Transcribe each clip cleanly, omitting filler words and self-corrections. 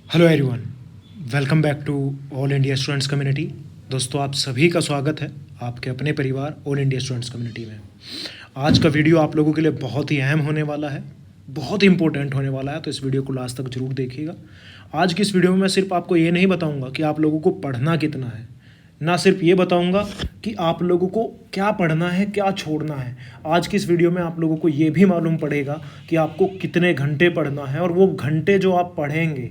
Hello everyone, welcome back to all India students community. दोस्तों, आप सभी का स्वागत है आपके अपने परिवार ऑल इंडिया स्टूडेंट्स कम्युनिटी में। आज का वीडियो आप लोगों के लिए बहुत ही अहम होने वाला है, बहुत ही इंपॉर्टेंट होने वाला है, तो इस वीडियो को लास्ट तक जरूर देखिएगा। आज की इस वीडियो में मैं सिर्फ आपको ये नहीं बताऊंगा कि आप लोगों को पढ़ना कितना है, ना सिर्फ ये बताऊंगा कि आप लोगों को क्या पढ़ना है, क्या छोड़ना है। आज की इस वीडियो में आप लोगों को ये भी मालूम पड़ेगा कि आपको कितने घंटे पढ़ना है, और वो घंटे जो आप पढ़ेंगे,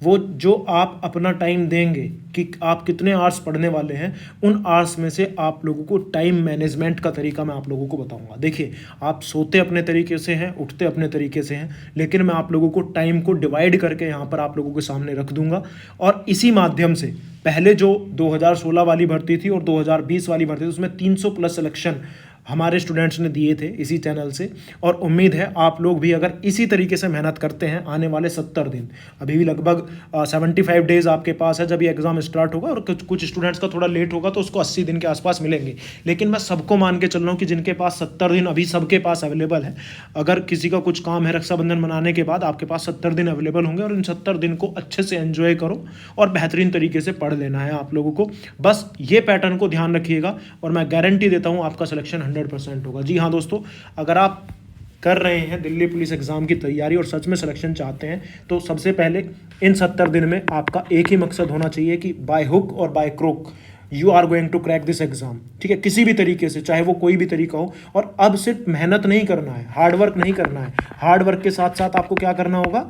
वो जो आप अपना टाइम देंगे कि आप कितने आवर्स पढ़ने वाले हैं, उन आवर्स में से आप लोगों को टाइम मैनेजमेंट का तरीका मैं आप लोगों को बताऊंगा। देखिए, आप सोते अपने तरीके से हैं, उठते अपने तरीके से हैं, लेकिन मैं आप लोगों को टाइम को डिवाइड करके यहाँ पर आप लोगों के सामने रख दूंगा। और इसी माध्यम से पहले जो 2016 वाली भर्ती थी और 2020 वाली भर्ती थी, उसमें 300 प्लस सिलेक्शन हमारे स्टूडेंट्स ने दिए थे इसी चैनल से। और उम्मीद है आप लोग भी अगर इसी तरीके से मेहनत करते हैं, आने वाले 70 दिन, अभी भी लगभग 75 डेज आपके पास है जब ये एग्ज़ाम स्टार्ट होगा, और कुछ स्टूडेंट्स का थोड़ा लेट होगा तो उसको 80 दिन के आसपास मिलेंगे। लेकिन मैं सबको मान के चल रहा हूँ कि जिनके पास 70 दिन अभी सबके पास अवेलेबल है, अगर किसी का कुछ काम है रक्षाबंधन मनाने के बाद, आपके पास 70 दिन अवेलेबल होंगे, और इन 70 दिन को अच्छे से एंजॉय करो और बेहतरीन तरीके से पढ़ लेना है आप लोगों को। बस ये पैटर्न को ध्यान रखिएगा और मैं गारंटी देता हूँ आपका सिलेक्शन 100% होगा। जी हाँ दोस्तों, अगर आप कर रहे हैं दिल्ली पुलिस एग्ज़ाम की तैयारी और सच में सिलेक्शन चाहते हैं, तो सबसे पहले इन 70 दिन में आपका एक ही मकसद होना चाहिए कि बाय हुक और by crook you are going to crack this exam. ठीक है, किसी भी तरीके से, चाहे वो कोई भी तरीका हो। और अब सिर्फ मेहनत नहीं करना है, हार्ड वर्क नहीं करना है, हार्ड वर्क के साथ साथ आपको क्या करना होगा,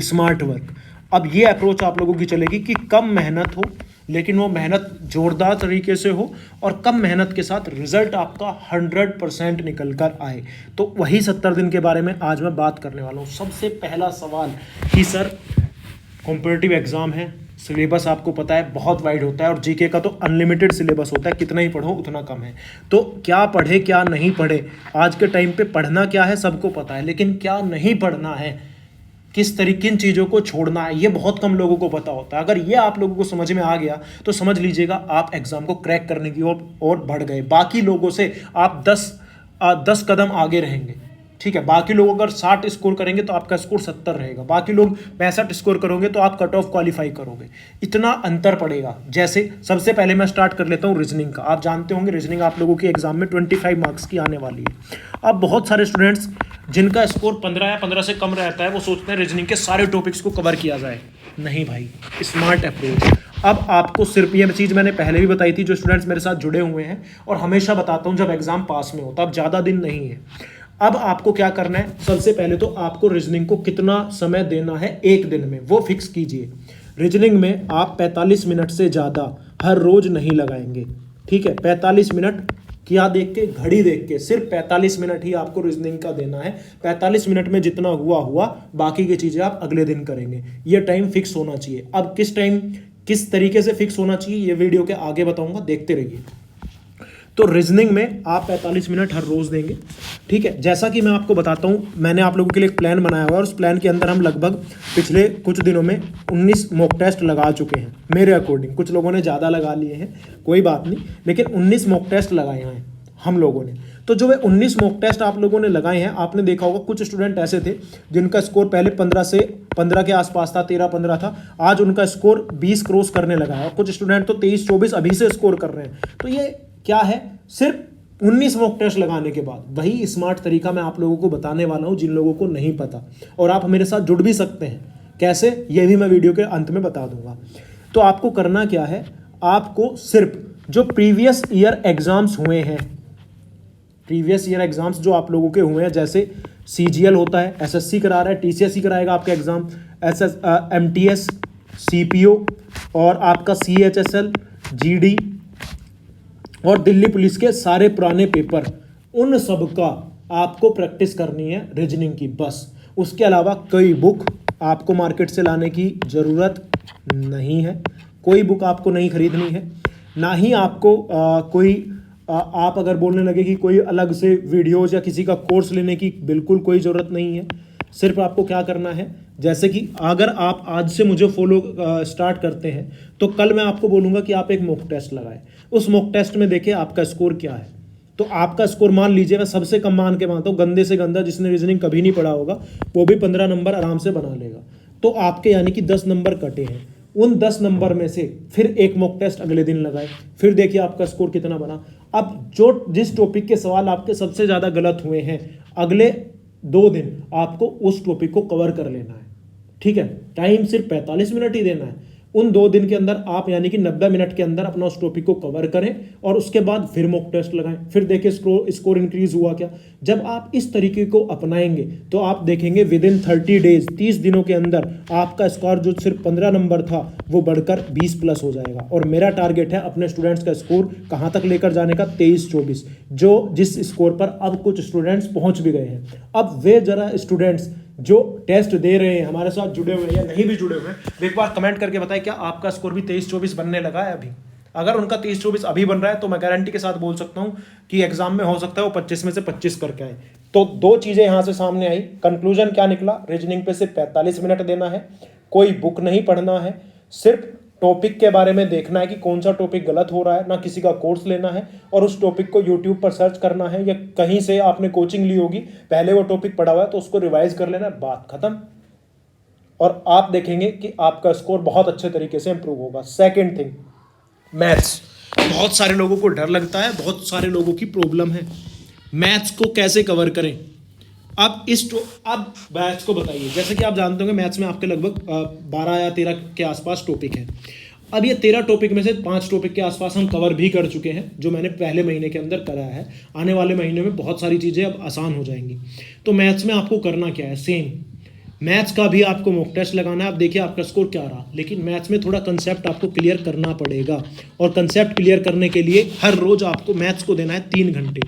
स्मार्ट वर्क। अब ये अप्रोच आप लोगों की चलेगी कि कम मेहनत हो, लेकिन वो मेहनत जोरदार तरीके से हो, और कम मेहनत के साथ रिजल्ट आपका 100% निकल कर आए। तो वही 70 दिन के बारे में आज मैं बात करने वाला हूँ। सबसे पहला सवाल कि सर, कॉम्पिटिटिव एग्जाम है, सिलेबस आपको पता है बहुत वाइड होता है, और जीके का तो अनलिमिटेड सिलेबस होता है, कितना ही पढ़ो उतना कम है। तो क्या पढ़े क्या नहीं पढ़े, आज के टाइम पे पढ़ना क्या है सबको पता है, लेकिन क्या नहीं पढ़ना है, किस तरीके, किन चीज़ों को छोड़ना है, ये बहुत कम लोगों को पता होता है। अगर ये आप लोगों को समझ में आ गया तो समझ लीजिएगा आप एग्जाम को क्रैक करने की ओर बढ़ गए। बाकी लोगों से आप 10 कदम आगे रहेंगे। ठीक है, बाकी लोग अगर 60 स्कोर करेंगे तो आपका स्कोर 70 रहेगा, बाकी लोग 65 स्कोर करोगे तो आप कट ऑफ क्वालिफाई करोगे। इतना अंतर पड़ेगा। जैसे सबसे पहले मैं स्टार्ट कर लेता हूँ रीजनिंग का। आप जानते होंगे रीजनिंग आप लोगों की एग्जाम में 25 मार्क्स की आने वाली है। अब बहुत सारे स्टूडेंट्स जिनका स्कोर 15 या 15 से कम रहता है, वो सोचते हैं रीजनिंग के सारे टॉपिक्स को कवर किया जाए। नहीं भाई, स्मार्ट अप्रोच। अब आपको सिर्फ ये चीज़ मैंने पहले भी बताई थी, जो स्टूडेंट्स मेरे साथ जुड़े हुए हैं, और हमेशा बताता हूँ जब एग्जाम पास में होता, अब ज़्यादा दिन नहीं है। अब आपको क्या करना है, सबसे पहले तो आपको रीजनिंग को कितना समय देना है एक दिन में, वो फिक्स कीजिए। रीजनिंग में आप 45 मिनट से ज़्यादा हर रोज नहीं लगाएंगे। ठीक है, 45 मिनट क्या देख के, घड़ी देख के, सिर्फ 45 मिनट ही आपको रीजनिंग का देना है। 45 मिनट में जितना हुआ हुआ, बाकी की चीज़ें आप अगले दिन करेंगे। ये टाइम फिक्स होना चाहिए। अब किस टाइम, किस तरीके से फिक्स होना चाहिए, ये वीडियो के आगे बताऊंगा, देखते रहिए। तो रीजनिंग में आप 45 मिनट हर रोज देंगे। ठीक है, जैसा कि मैं आपको बताता हूँ, मैंने आप लोगों के लिए एक प्लान बनाया हुआ है, और उस प्लान के अंदर हम लगभग पिछले कुछ दिनों में 19 मॉक टेस्ट लगा चुके हैं मेरे अकॉर्डिंग। कुछ लोगों ने ज़्यादा लगा लिए हैं, कोई बात नहीं, लेकिन 19 मॉक टेस्ट लगाए हैं हम लोगों ने। तो जो वे 19 मॉक टेस्ट आप लोगों ने लगाए हैं, आपने देखा होगा कुछ स्टूडेंट ऐसे थे जिनका स्कोर पहले 15 के आसपास था, 13-15 था, आज उनका स्कोर 20 क्रॉस करने लगा है, और कुछ स्टूडेंट तो 23-24 अभी से स्कोर कर रहे हैं। तो ये क्या है, सिर्फ 19 मॉक टेस्ट लगाने के बाद। वही स्मार्ट तरीका मैं आप लोगों को बताने वाला हूं जिन लोगों को नहीं पता, और आप मेरे साथ जुड़ भी सकते हैं। कैसे, ये भी मैं वीडियो के अंत में बता दूंगा। तो आपको करना क्या है, आपको सिर्फ जो प्रीवियस ईयर एग्जाम्स हुए हैं, प्रीवियस ईयर एग्जाम्स जो आप लोगों के हुए हैं, जैसे CGL होता है, SSC करा रहा है, TCS ही कराएगा आपका एग्जाम, MTS, CPO, और आपका CHSL, GD, और दिल्ली पुलिस के सारे पुराने पेपर, उन सब का आपको प्रैक्टिस करनी है रीजनिंग की बस। उसके अलावा कोई बुक आपको मार्केट से लाने की ज़रूरत नहीं है, कोई बुक आपको नहीं खरीदनी है, ना ही आपको आप अगर बोलने लगे कि कोई अलग से वीडियोज़ या किसी का कोर्स लेने की बिल्कुल कोई ज़रूरत नहीं है। सिर्फ आपको क्या करना है, जैसे कि अगर आप आज से मुझे फॉलो स्टार्ट करते हैं, तो कल मैं आपको बोलूँगा कि आप एक मॉक टेस्ट लगाएं। उस मॉक टेस्ट में देखिए आपका स्कोर क्या है। तो आपका स्कोर मान लीजिए, मैं सबसे कम मान के मानता हूँ, गंदे से गंदा जिसने रीजनिंग कभी नहीं पढ़ा होगा वो भी 15 नंबर आराम से बना लेगा। तो आपके यानी कि 10 नंबर कटे हैं। उन 10 नंबर में से फिर एक मॉक टेस्ट अगले दिन लगाए, फिर देखिए आपका स्कोर कितना बना। अब जिस टॉपिक के सवाल आपके सबसे ज़्यादा गलत हुए हैं, अगले 2 दिन आपको उस टॉपिक को कवर कर लेना है। ठीक है, टाइम सिर्फ 45 मिनट ही देना है। उन 2 दिन के अंदर आप यानी कि 90 मिनट के अंदर अपना उस टॉपिक को कवर करें और उसके बाद फिर मॉक टेस्ट लगाएं, फिर देखिए स्कोर इंक्रीज हुआ क्या। जब आप इस तरीके को अपनाएंगे तो आप देखेंगे विद इन 30 डेज, 30 दिनों के अंदर आपका स्कोर जो सिर्फ 15 नंबर था वो बढ़कर 20 प्लस हो जाएगा। और मेरा टारगेट है अपने स्टूडेंट्स का स्कोर कहाँ तक लेकर जाने का, 23-24, जिस स्कोर पर अब कुछ स्टूडेंट्स पहुँच भी गए हैं। अब वे जरा स्टूडेंट्स जो टेस्ट दे रहे हैं, हमारे साथ जुड़े हुए हैं या नहीं भी जुड़े हुए हैं, एक बार कमेंट करके बताएं क्या आपका स्कोर भी 23-24 बनने लगा है अभी। अगर उनका 23-24 अभी बन रहा है तो मैं गारंटी के साथ बोल सकता हूं कि एग्जाम में हो सकता है वो 25 में से 25 करके आए। तो 2 चीजें यहां से सामने आई। कंक्लूजन क्या निकला, रीजनिंग पे सिर्फ 45 मिनट देना है, कोई बुक नहीं पढ़ना है, सिर्फ टॉपिक के बारे में देखना है कि कौन सा टॉपिक गलत हो रहा है, ना किसी का कोर्स लेना है और उस टॉपिक को यूट्यूब पर सर्च करना है या कहीं से आपने कोचिंग ली होगी, पहले वो टॉपिक पढ़ा हुआ है तो उसको रिवाइज कर लेना, बात खत्म। और आप देखेंगे कि आपका स्कोर बहुत अच्छे तरीके से इंप्रूव होगा। Second thing, maths. बहुत सारे लोगों को डर लगता है, बहुत सारे लोगों की प्रॉब्लम है, मैथ्स को कैसे कवर करें। अब मैथ्स को बताइए, जैसे कि आप जानते होंगे मैथ्स में आपके लगभग 12 या 13 के आसपास टॉपिक हैं। अब ये 13 टॉपिक में से 5 टॉपिक के आसपास हम कवर भी कर चुके हैं, जो मैंने पहले महीने के अंदर कराया है। आने वाले महीने में बहुत सारी चीज़ें अब आसान हो जाएंगी। तो मैथ्स में आपको करना क्या है, सेम मैथ्स का भी आपको मॉक टेस्ट लगाना है। आप देखिए आपका स्कोर क्या रहा, लेकिन मैथ्स में थोड़ा कंसेप्ट आपको क्लियर करना पड़ेगा। और कंसेप्ट क्लियर करने के लिए हर रोज़ आपको मैथ्स को देना है 3 घंटे,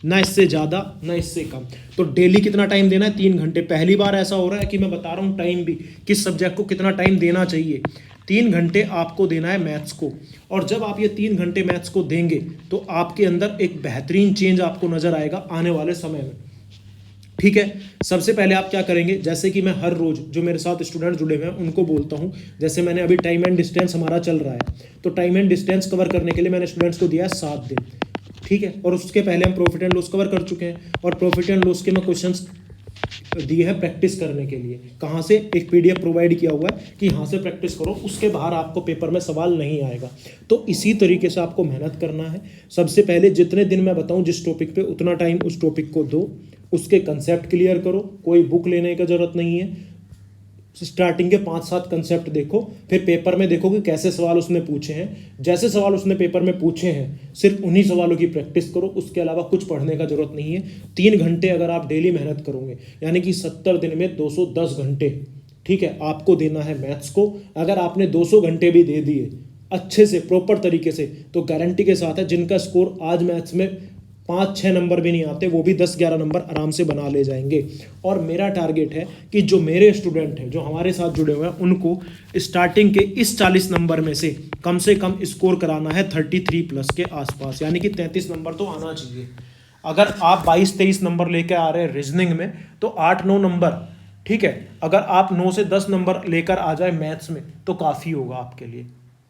ना इससे ज़्यादा ना इससे कम। तो डेली कितना टाइम देना है, 3 घंटे। पहली बार ऐसा हो रहा है कि मैं बता रहा हूँ टाइम भी, किस सब्जेक्ट को कितना टाइम देना चाहिए। 3 घंटे आपको देना है मैथ्स को। और जब आप ये 3 घंटे मैथ्स को देंगे तो आपके अंदर एक बेहतरीन चेंज आपको नजर आएगा आने वाले समय में। ठीक है, सबसे पहले आप क्या करेंगे, जैसे कि मैं हर रोज जो मेरे साथ स्टूडेंट जुड़े हुए हैं उनको बोलता हूं, जैसे मैंने अभी टाइम एंड डिस्टेंस हमारा चल रहा है, तो टाइम एंड डिस्टेंस कवर करने के लिए मैंने स्टूडेंट्स को दिया है 7 दिन। ठीक है, और उसके पहले हम प्रॉफिट एंड लॉस कवर कर चुके हैं, और प्रॉफिट एंड लॉस के मैं क्वेश्चंस दिए हैं प्रैक्टिस करने के लिए। कहाँ से, एक पीडीएफ प्रोवाइड किया हुआ है कि यहाँ से प्रैक्टिस करो, उसके बाहर आपको पेपर में सवाल नहीं आएगा। तो इसी तरीके से आपको मेहनत करना है। सबसे पहले जितने दिन मैं बताऊँ जिस टॉपिक पे, उतना टाइम उस टॉपिक को दो, उसके कंसेप्ट क्लियर करो, कोई बुक लेने की जरूरत नहीं है। स्टार्टिंग के 5-7 कंसेप्ट देखो, फिर पेपर में देखो कि कैसे सवाल उसने पूछे हैं। जैसे सवाल उसने पेपर में पूछे हैं सिर्फ उन्हीं सवालों की प्रैक्टिस करो, उसके अलावा कुछ पढ़ने का जरूरत नहीं है। 3 घंटे अगर आप डेली मेहनत करोगे, यानी कि 70 दिन में 210 घंटे, ठीक है, आपको देना है मैथ्स को। अगर आपने 200 घंटे भी दे दिए अच्छे से, प्रॉपर तरीके से, तो गारंटी के साथ है जिनका स्कोर आज मैथ्स में 5-6 नंबर भी नहीं आते, वो भी 10-11 नंबर आराम से बना ले जाएंगे। और मेरा टारगेट है कि जो मेरे स्टूडेंट हैं, जो हमारे साथ जुड़े हुए हैं, उनको स्टार्टिंग के इस 40 नंबर में से कम स्कोर कराना है 33 प्लस के आसपास, यानी कि 33 नंबर तो आना चाहिए। अगर आप 22-23 नंबर लेकर आ रहे हैं रीजनिंग में, तो 8-9 नंबर, ठीक है, अगर आप 9 से 10 नंबर लेकर आ जाए मैथ्स में तो काफ़ी होगा आपके लिए।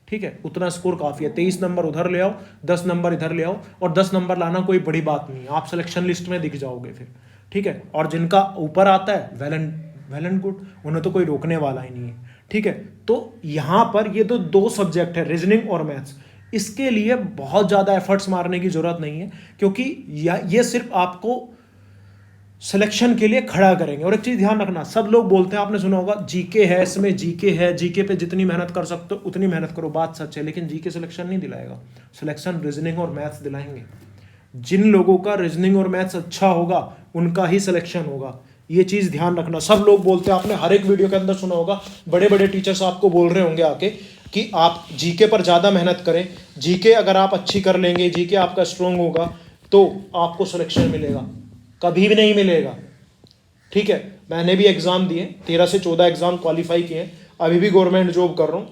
ठीक है, उतना स्कोर काफ़ी है। 23 नंबर उधर ले आओ, 10 नंबर इधर ले आओ, और 10 नंबर लाना कोई बड़ी बात नहीं है, आप सिलेक्शन लिस्ट में दिख जाओगे फिर। ठीक है, और जिनका ऊपर आता है वेल एंड गुड, उन्हें तो कोई रोकने वाला ही नहीं है। ठीक है, तो यहाँ पर ये तो 2 सब्जेक्ट है, रीजनिंग और मैथ्स। इसके लिए बहुत ज़्यादा एफर्ट्स मारने की जरूरत नहीं है, क्योंकि ये सिर्फ आपको सिलेक्शन के लिए खड़ा करेंगे। और एक चीज़ ध्यान रखना, सब लोग बोलते हैं, आपने सुना होगा जीके है, इसमें जीके है, जीके पे जितनी मेहनत कर सकते हो उतनी मेहनत करो, बात सच है, लेकिन जीके सिलेक्शन नहीं दिलाएगा। सिलेक्शन रीजनिंग और मैथ्स दिलाएंगे। जिन लोगों का रीजनिंग और मैथ्स अच्छा होगा उनका ही सिलेक्शन होगा, ये चीज़ ध्यान रखना। सब लोग बोलते हैं, आपने हर एक वीडियो के अंदर सुना होगा, बड़े बड़े टीचर्स आपको बोल रहे होंगे आके कि आप जीके पर ज़्यादा मेहनत करें, जीके अगर आप अच्छी कर लेंगे, जीके आपका स्ट्रॉन्ग होगा तो आपको सिलेक्शन मिलेगा। कभी भी नहीं मिलेगा। ठीक है, मैंने भी एग्ज़ाम दिए, 13 से 14 एग्ज़ाम क्वालिफाई किए, अभी भी गवर्नमेंट जॉब कर रहा हूँ।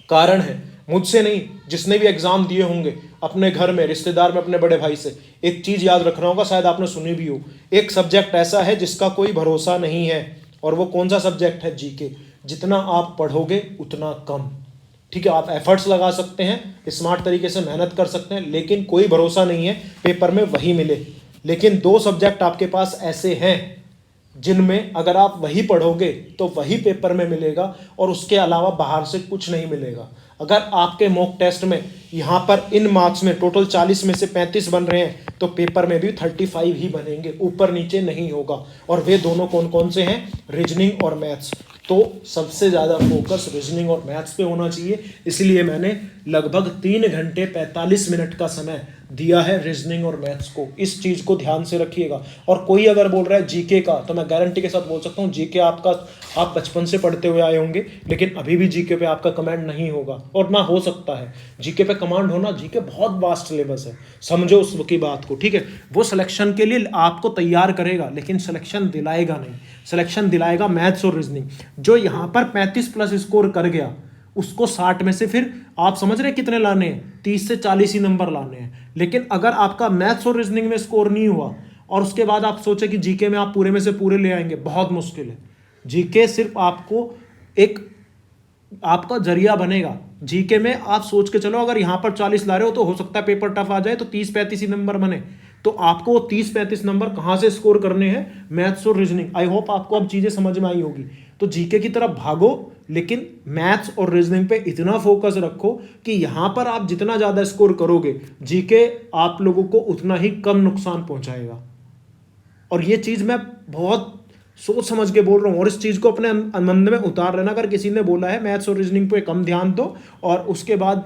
कारण है मुझसे नहीं, जिसने भी एग्ज़ाम दिए होंगे अपने घर में, रिश्तेदार में, अपने बड़े भाई से, एक चीज़ याद रखना होगा, शायद आपने सुनी भी हो, एक सब्जेक्ट ऐसा है जिसका कोई भरोसा नहीं है, और वो कौन सा सब्जेक्ट है, जीके। जितना आप पढ़ोगे उतना कम। ठीक है, आप एफर्ट्स लगा सकते हैं, स्मार्ट तरीके से मेहनत कर सकते हैं, लेकिन कोई भरोसा नहीं है पेपर में वही मिले। लेकिन 2 सब्जेक्ट आपके पास ऐसे हैं जिनमें अगर आप वही पढ़ोगे तो वही पेपर में मिलेगा और उसके अलावा बाहर से कुछ नहीं मिलेगा। अगर आपके मॉक टेस्ट में यहाँ पर इन मार्क्स में टोटल 40 में से 35 बन रहे हैं तो पेपर में भी 35 ही बनेंगे, ऊपर नीचे नहीं होगा। और वे दोनों कौन कौन से हैं? रीजनिंग और मैथ्स। तो सबसे ज़्यादा फोकस रीजनिंग और मैथ्स पे होना चाहिए, इसलिए मैंने लगभग 3 घंटे 45 मिनट का समय दिया है रीजनिंग और मैथ्स को। इस चीज़ को ध्यान से रखिएगा। और कोई अगर बोल रहा है जीके का, तो मैं गारंटी के साथ बोल सकता हूँ जीके आपका आप बचपन से पढ़ते हुए आए होंगे, लेकिन अभी भी जीके पे आपका कमांड नहीं होगा और ना हो सकता है। जीके पे कमांड होना, जीके बहुत वास्ट सिलेबस है, समझो उसकी बात को, ठीक है। वो सिलेक्शन के लिए आपको तैयार करेगा लेकिन सिलेक्शन दिलाएगा नहीं। सिलेक्शन दिलाएगा मैथ्स और रीजनिंग। जो यहाँ पर 35+ स्कोर कर गया उसको 60 में से फिर आप समझ रहे कितने लाने हैं? 30 से 40 ही नंबर लाने हैं। लेकिन अगर आपका मैथ्स और रीजनिंग में स्कोर नहीं हुआ और उसके बाद आप सोचे कि जीके में आप पूरे में से पूरे ले आएंगे, बहुत मुश्किल है। जीके सिर्फ आपको एक आपका जरिया बनेगा। जीके में आप सोच के चलो अगर यहां पर 40 ला रहे हो तो हो सकता है पेपर टफ आ जाए तो 30-35 ही नंबर बने। तो आपको 30-35 नंबर कहां से स्कोर करने हैं? मैथ्स और रीजनिंग। आई होप आपको अब चीजें समझ में आई होगी। तो जीके की तरफ भागो लेकिन मैथ्स और रीजनिंग पे इतना फोकस रखो कि यहां पर आप जितना ज्यादा स्कोर करोगे जीके आप लोगों को उतना ही कम नुकसान पहुंचाएगा। और ये चीज मैं बहुत सोच समझ के बोल रहा हूँ और इस चीज को अपने मन में उतार लेना। अगर किसी ने बोला है मैथ्स और रीजनिंग पे कम ध्यान दो और उसके बाद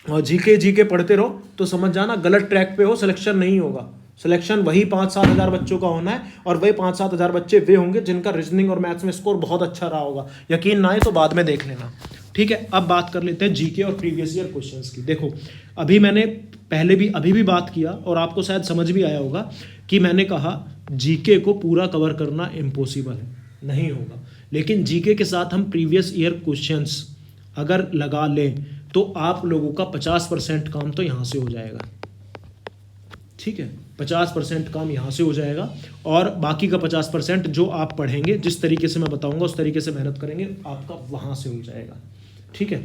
जीके पढ़ते रहो, तो समझ जाना गलत ट्रैक पे हो, सिलेक्शन नहीं होगा। सिलेक्शन वही 5-7 हज़ार बच्चों का होना है और वही 5-7 हज़ार बच्चे वे होंगे जिनका रीजनिंग और मैथ्स में स्कोर बहुत अच्छा रहा होगा। यकीन ना आए तो बाद में देख लेना, ठीक है। अब बात कर लेते हैं जीके और प्रीवियस ईयर क्वेश्चंस की। देखो अभी मैंने अभी भी बात किया और आपको शायद समझ भी आया होगा कि मैंने कहा जीके को पूरा कवर करना इम्पॉसिबल है, नहीं होगा। लेकिन जीके के साथ हम प्रीवियस ईयर क्वेश्चंस अगर लगा लें तो आप लोगों का 50% काम तो यहाँ से हो जाएगा, ठीक है। 50% काम यहाँ से हो जाएगा और बाकी का 50% जो आप पढ़ेंगे, जिस तरीके से मैं बताऊंगा उस तरीके से मेहनत करेंगे, आपका वहाँ से हो जाएगा, ठीक है।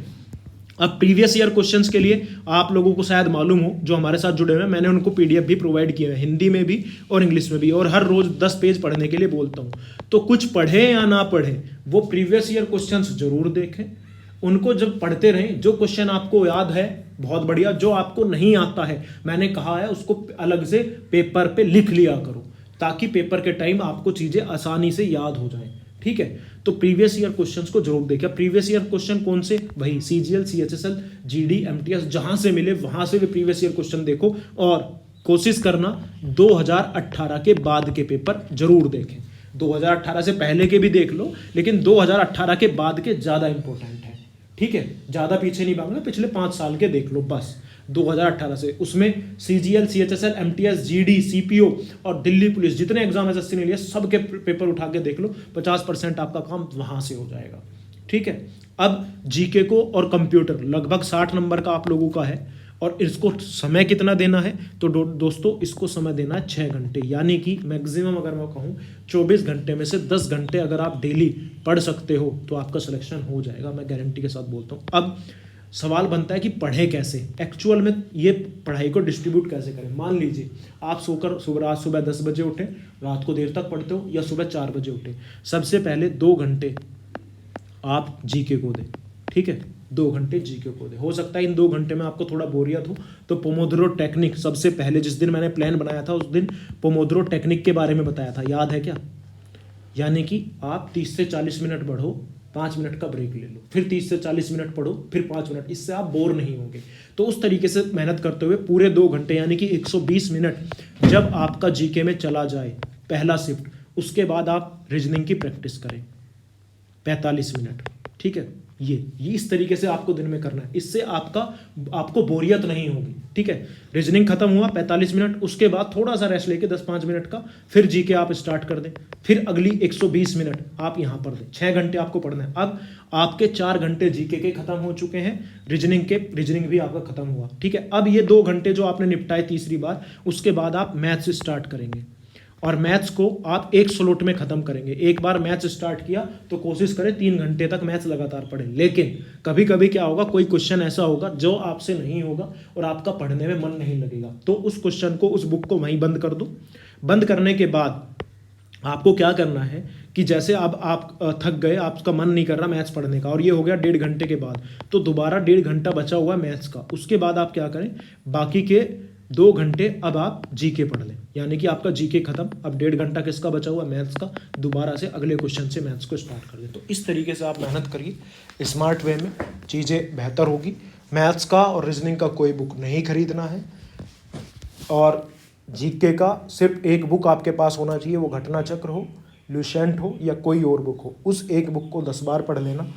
अब प्रीवियस ईयर क्वेश्चंस के लिए आप लोगों को शायद मालूम हो, जो हमारे साथ जुड़े हुए हैं, मैंने उनको पीडीएफ भी प्रोवाइड किया है, हिंदी में भी और इंग्लिश में भी, और हर रोज 10 पेज पढ़ने के लिए बोलता हूँ। तो कुछ पढ़े या ना पढ़े वो प्रीवियस ईयर क्वेश्चंस जरूर देखें, उनको जब पढ़ते रहें। जो क्वेश्चन आपको याद है बहुत बढ़िया, जो आपको नहीं आता है मैंने कहा है उसको अलग से पेपर पे लिख लिया करो, ताकि पेपर के टाइम आपको चीजें आसानी से याद हो जाएं, ठीक है। तो प्रीवियस ईयर क्वेश्चंस को जरूर देखिए। प्रीवियस ईयर क्वेश्चन कौन से? वही सीजीएल, सीएचएसएल, जीडी, एमटीएस, जहां से मिले वहां से भी प्रीवियस ईयर क्वेश्चन देखो और कोशिश करना 2018 के बाद के पेपर जरूर देखें। 2018 से पहले के भी देख लो, लेकिन 2018 के बाद के ज्यादा इंपॉर्टेंट है, ठीक है। ज्यादा पीछे नहीं भागना, पिछले 5 साल के देख लो बस, 2018 से। उसमें CGL, CHSL, MTS, GD, CPO और दिल्ली पुलिस, जितने एग्जाम एसएससी ने लिए सबके पेपर उठा के देख लो, 50% आपका काम वहां से हो जाएगा, ठीक है। अब जीके को और कंप्यूटर लगभग 60 नंबर का आप लोगों का है और इसको समय कितना देना है? तो दोस्तों इसको समय देना है 6 घंटे, यानी कि मैक्सिमम अगर मैं कहूँ 24 घंटे में से 10 घंटे अगर आप डेली पढ़ सकते हो तो आपका सिलेक्शन हो जाएगा, मैं गारंटी के साथ बोलता हूँ। अब सवाल बनता है कि पढ़े कैसे, एक्चुअल में ये पढ़ाई को डिस्ट्रीब्यूट कैसे करें। मान लीजिए आप सुबह 10 बजे उठे, रात को देर तक पढ़ते हो, या सुबह 4 बजे उठे। सबसे पहले 2 घंटे आप जीके को दें, ठीक है। 2 घंटे जीके को दे। हो सकता है इन 2 घंटे में आपको थोड़ा बोरियत हो, तो पोमोड्रो टेक्निक, सबसे पहले जिस दिन मैंने प्लान बनाया था उस दिन पोमोड्रो टेक्निक के बारे में बताया था, याद है क्या? यानी कि आप 30 से 40 मिनट पढ़ो, 5 मिनट का ब्रेक ले लो, फिर 30 से 40 मिनट पढ़ो, फिर 5 मिनट, इससे आप बोर नहीं होंगे। तो उस तरीके से मेहनत करते हुए पूरे 2 घंटे यानी कि 120 मिनट जब आपका जीके में चला जाए पहला शिफ्ट, उसके बाद आप रीजनिंग की प्रैक्टिस करें 45 मिनट, ठीक है। ये इस तरीके से आपको दिन में करना है, इससे आपको बोरियत नहीं होगी, ठीक है। रीजनिंग खत्म हुआ 45 मिनट, उसके बाद थोड़ा सा रेस्ट लेके 10-5 मिनट का, फिर जीके आप स्टार्ट कर दें, फिर अगली 120 मिनट आप यहां पर दें। 6 घंटे आपको पढ़ना है। अब आपके 4 घंटे जीके के खत्म हो चुके हैं, रीजनिंग भी आपका खत्म हुआ, ठीक है। अब ये 2 घंटे जो आपने निपटाए तीसरी बार, उसके बाद आप मैथ्स स्टार्ट करेंगे और मैथ्स को आप एक स्लॉट में खत्म करेंगे। एक बार मैथ्स स्टार्ट किया तो कोशिश करें 3 घंटे तक मैथ्स लगातार पढ़ें। लेकिन कभी कभी क्या होगा, कोई क्वेश्चन ऐसा होगा जो आपसे नहीं होगा और आपका पढ़ने में मन नहीं लगेगा, तो उस क्वेश्चन को, उस बुक को वहीं बंद कर दो। बंद करने के बाद आपको क्या करना है कि जैसे अब आप थक गए, आपका मन नहीं कर रहा मैथ्स पढ़ने का और ये हो गया 1.5 घंटे के बाद, तो दोबारा 1.5 घंटा बचा हुआ है मैथ्स का, उसके बाद आप क्या करें, बाकी के 2 घंटे अब आप जीके पढ़ लें, यानी कि आपका जीके खत्म। अब 1.5 घंटा किसका बचा हुआ, मैथ्स का, दोबारा से अगले क्वेश्चन से मैथ्स को स्टार्ट कर दें। तो इस तरीके से आप मेहनत करिए, स्मार्ट वे में चीज़ें बेहतर होगी। मैथ्स का और रीजनिंग का कोई बुक नहीं खरीदना है, और जीके का सिर्फ एक बुक आपके पास होना चाहिए, वो घटना चक्र हो, ल्यूसेंट हो या कोई और बुक हो, उस एक बुक को 10 बार पढ़ लेना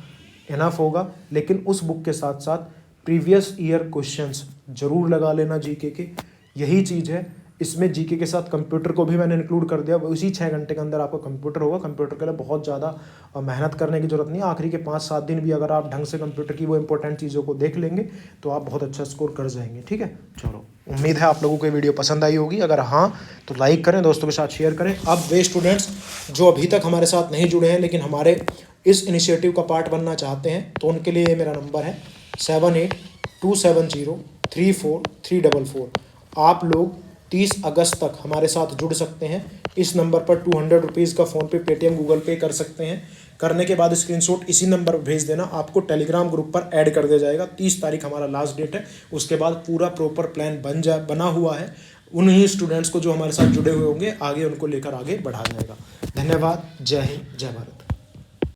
इनफ होगा। लेकिन उस बुक के साथ साथ प्रीवियस ईयर क्वेश्चंस जरूर लगा लेना जीके के, यही चीज़ है। इसमें जीके के साथ कंप्यूटर को भी मैंने इंक्लूड कर दिया, उसी 6 घंटे के अंदर आपका कंप्यूटर होगा। कंप्यूटर के लिए बहुत ज़्यादा मेहनत करने की ज़रूरत नहीं है, आखिरी के 5-7 दिन भी अगर आप ढंग से कंप्यूटर की वो इंपॉर्टेंट चीज़ों को देख लेंगे तो आप बहुत अच्छा स्कोर कर जाएंगे। ठीक है, चलो, उम्मीद है आप लोगों को ये वीडियो पसंद आई होगी। अगर हाँ तो लाइक करें, दोस्तों के साथ शेयर करें। अब वे स्टूडेंट्स जो अभी तक हमारे साथ नहीं जुड़े हैं लेकिन हमारे इस इनिशिएटिव का पार्ट बनना चाहते हैं, तो उनके लिए मेरा नंबर है 7827034344। आप लोग 30 अगस्त तक हमारे साथ जुड़ सकते हैं। इस नंबर पर 200 रुपीज़ का फ़ोनपे, पेटीएम, गूगल पे कर सकते हैं। करने के बाद स्क्रीनशॉट इसी नंबर पर भेज देना, आपको टेलीग्राम ग्रुप पर ऐड कर दिया जाएगा। 30 तारीख हमारा लास्ट डेट है, उसके बाद पूरा प्रॉपर प्लान बना हुआ है। उन्हीं स्टूडेंट्स को जो हमारे साथ जुड़े हुए होंगे आगे उनको लेकर आगे बढ़ा जाएगा। धन्यवाद, जय हिंद, जय भारत।